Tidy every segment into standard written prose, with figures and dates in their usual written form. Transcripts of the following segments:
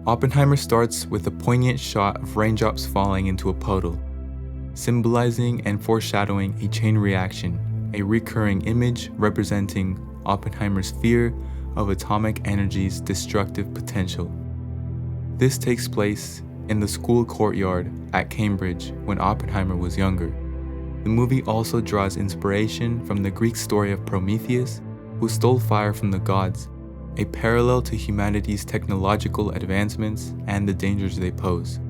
Oppenheimer starts with a poignant shot of raindrops falling into a puddle, symbolizing and foreshadowing a chain reaction, a recurring image representing Oppenheimer's fear of atomic energy's destructive potential. This takes place in the school courtyard at Cambridge when Oppenheimer was younger. The movie also draws inspiration from the Greek story of Prometheus, who stole fire from the gods, a parallel to humanity's technological advancements and the dangers they pose.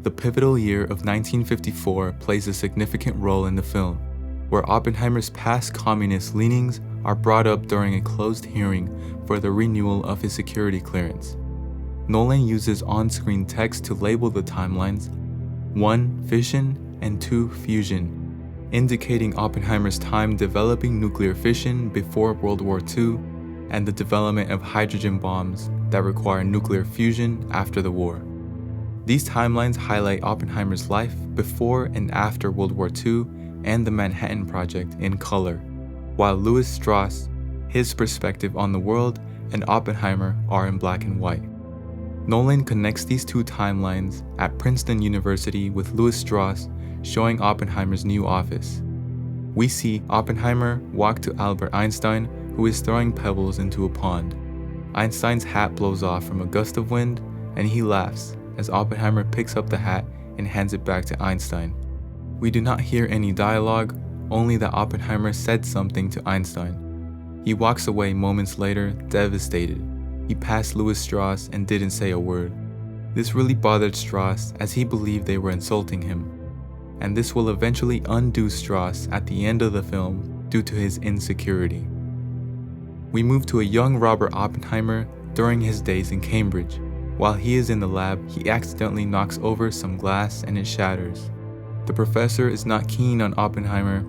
The pivotal year of 1954 plays a significant role in the film, where Oppenheimer's past communist leanings are brought up during a closed hearing for the renewal of his security clearance. Nolan uses on-screen text to label the timelines, 1. Fission and 2. Fusion, indicating Oppenheimer's time developing nuclear fission before World War II and the development of hydrogen bombs that require nuclear fusion after the war. These timelines highlight Oppenheimer's life before and after World War II and the Manhattan Project in color, while Lewis Strauss, his perspective on the world, and Oppenheimer are in black and white. Nolan connects these two timelines at Princeton University with Lewis Strauss showing Oppenheimer's new office. We see Oppenheimer walk to Albert Einstein, who is throwing pebbles into a pond. Einstein's hat blows off from a gust of wind, and he laughs as Oppenheimer picks up the hat and hands it back to Einstein. We do not hear any dialogue, only that Oppenheimer said something to Einstein. He walks away moments later, devastated. He passed Lewis Strauss and didn't say a word. This really bothered Strauss as he believed they were insulting him, and this will eventually undo Strauss at the end of the film due to his insecurity. We move to a young Robert Oppenheimer during his days in Cambridge. While he is in the lab, he accidentally knocks over some glass and it shatters. The professor is not keen on Oppenheimer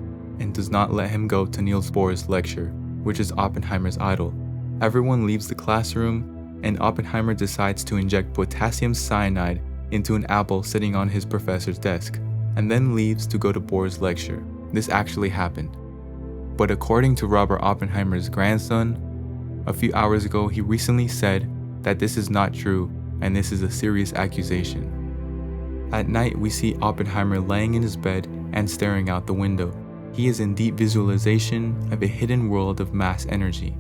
and does not let him go to Niels Bohr's lecture, which is Oppenheimer's idol. Everyone leaves the classroom, and Oppenheimer decides to inject potassium cyanide into an apple sitting on his professor's desk, and then leaves to go to Bohr's lecture. This actually happened. But according to Robert Oppenheimer's grandson, a few hours ago he recently said that this is not true and this is a serious accusation. At night, we see Oppenheimer laying in his bed and staring out the window. He is in deep visualization of a hidden world of mass energy.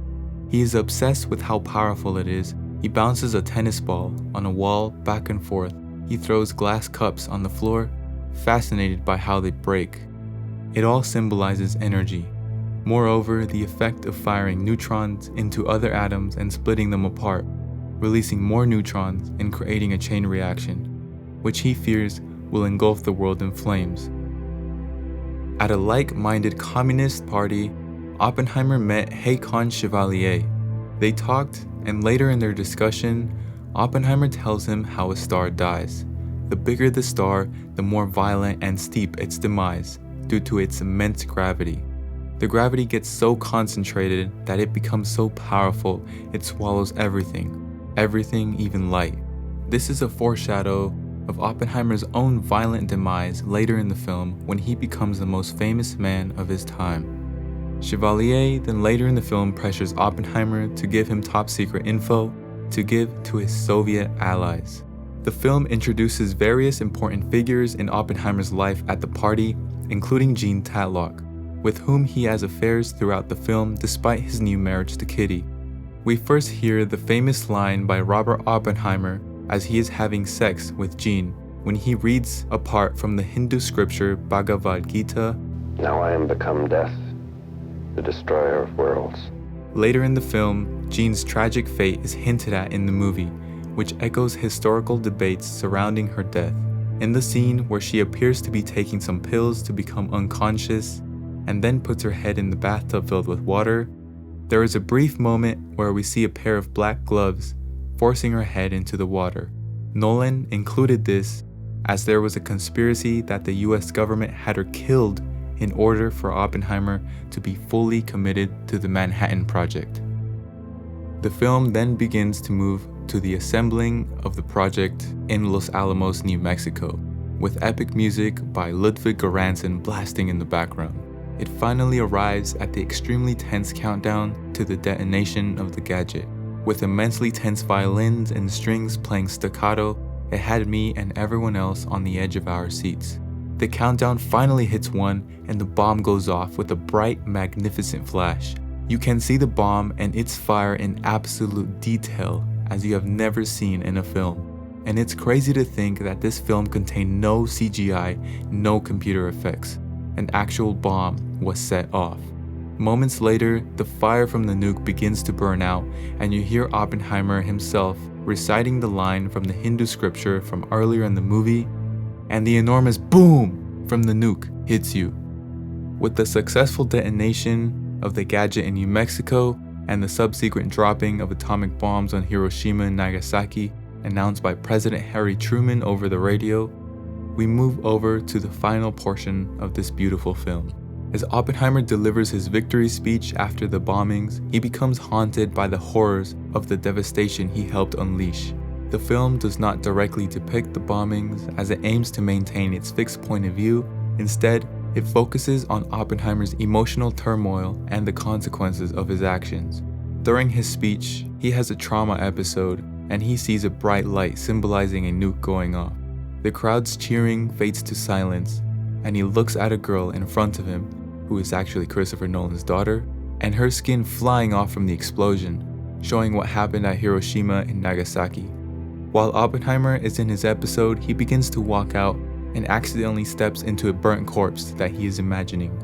He is obsessed with how powerful it is. He bounces a tennis ball on a wall back and forth. He throws glass cups on the floor, fascinated by how they break. It all symbolizes energy. Moreover, the effect of firing neutrons into other atoms and splitting them apart, releasing more neutrons and creating a chain reaction, which he fears will engulf the world in flames. At a like-minded communist party, Oppenheimer met Hakon Chevalier. They talked, and later in their discussion, Oppenheimer tells him how a star dies. The bigger the star, the more violent and steep its demise, due to its immense gravity. The gravity gets so concentrated that it becomes so powerful it swallows everything, even light. This is a foreshadow of Oppenheimer's own violent demise later in the film when he becomes the most famous man of his time. Chevalier then later in the film pressures Oppenheimer to give him top secret info to give to his Soviet allies. The film introduces various important figures in Oppenheimer's life at the party, including Jean Tatlock, with whom he has affairs throughout the film despite his new marriage to Kitty. We first hear the famous line by Robert Oppenheimer as he is having sex with Jean when he reads a part from the Hindu scripture Bhagavad Gita, "Now I am become death, the destroyer of worlds." Later in the film, Jean's tragic fate is hinted at in the movie, which echoes historical debates surrounding her death. In the scene where she appears to be taking some pills to become unconscious and then puts her head in the bathtub filled with water, there is a brief moment where we see a pair of black gloves forcing her head into the water. Nolan included this as there was a conspiracy that the US government had her killed in order for Oppenheimer to be fully committed to the Manhattan Project. The film then begins to move to the assembling of the project in Los Alamos, New Mexico, with epic music by Ludwig Göransson blasting in the background. It finally arrives at the extremely tense countdown to the detonation of the gadget. With immensely tense violins and strings playing staccato, it had me and everyone else on the edge of our seats. The countdown finally hits 1 and the bomb goes off with a bright, magnificent flash. You can see the bomb and its fire in absolute detail as you have never seen in a film. And it's crazy to think that this film contained no CGI, no computer effects. An actual bomb was set off. Moments later, the fire from the nuke begins to burn out, and you hear Oppenheimer himself reciting the line from the Hindu scripture from earlier in the movie, and the enormous boom from the nuke hits you. With the successful detonation of the gadget in New Mexico and the subsequent dropping of atomic bombs on Hiroshima and Nagasaki, announced by President Harry Truman over the radio, we move over to the final portion of this beautiful film. As Oppenheimer delivers his victory speech after the bombings, he becomes haunted by the horrors of the devastation he helped unleash. The film does not directly depict the bombings as it aims to maintain its fixed point of view. Instead, it focuses on Oppenheimer's emotional turmoil and the consequences of his actions. During his speech, he has a trauma episode and he sees a bright light symbolizing a nuke going off. The crowd's cheering fades to silence, and he looks at a girl in front of him, who is actually Christopher Nolan's daughter, and her skin flying off from the explosion, showing what happened at Hiroshima and Nagasaki. While Oppenheimer is in his episode, he begins to walk out and accidentally steps into a burnt corpse that he is imagining.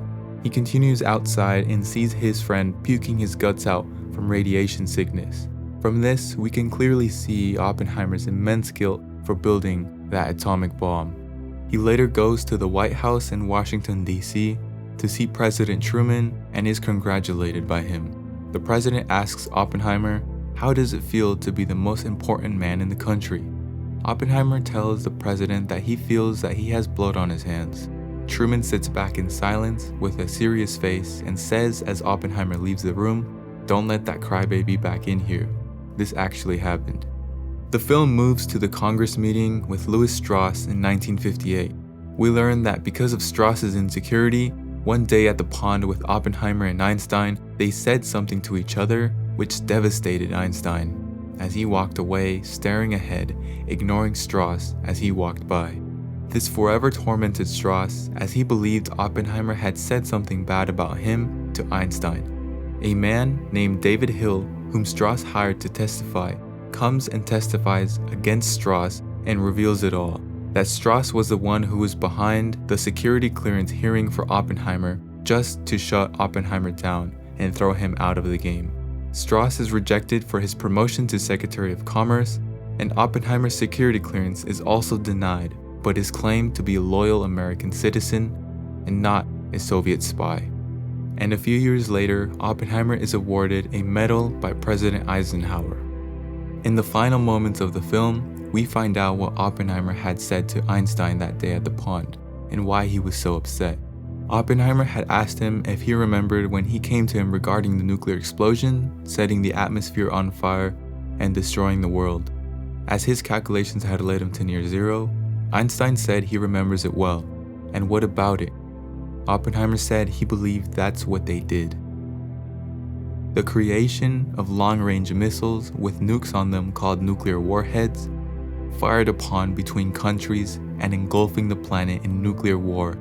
He continues outside and sees his friend puking his guts out from radiation sickness. From this, we can clearly see Oppenheimer's immense guilt for building that atomic bomb. He later goes to the White House in Washington, D.C. to see President Truman and is congratulated by him. The president asks Oppenheimer, how does it feel to be the most important man in the country? Oppenheimer tells the president that he feels that he has blood on his hands. Truman sits back in silence with a serious face and says as Oppenheimer leaves the room, "Don't let that crybaby back in here. This actually happened." The film moves to the Congress meeting with Louis Strauss in 1958. We learn that because of Strauss's insecurity, one day at the pond with Oppenheimer and Einstein, they said something to each other which devastated Einstein, as he walked away, staring ahead, ignoring Strauss as he walked by. This forever tormented Strauss as he believed Oppenheimer had said something bad about him to Einstein. A man named David Hill, whom Strauss hired to testify, comes and testifies against Strauss and reveals it all, that Strauss was the one who was behind the security clearance hearing for Oppenheimer just to shut Oppenheimer down and throw him out of the game. Strauss is rejected for his promotion to Secretary of Commerce, and Oppenheimer's security clearance is also denied, but is claimed to be a loyal American citizen and not a Soviet spy. And a few years later, Oppenheimer is awarded a medal by President Eisenhower. In the final moments of the film, we find out what Oppenheimer had said to Einstein that day at the pond, and why he was so upset. Oppenheimer had asked him if he remembered when he came to him regarding the nuclear explosion, setting the atmosphere on fire, and destroying the world. As his calculations had led him to near zero, Einstein said he remembers it well, and what about it? Oppenheimer said he believed that's what they did. The creation of long-range missiles with nukes on them called nuclear warheads, fired upon between countries and engulfing the planet in nuclear war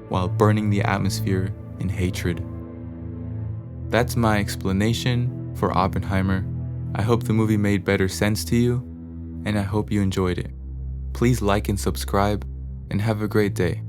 while burning the atmosphere in hatred. That's my explanation for Oppenheimer. I hope the movie made better sense to you, and I hope you enjoyed it. Please like and subscribe, and have a great day.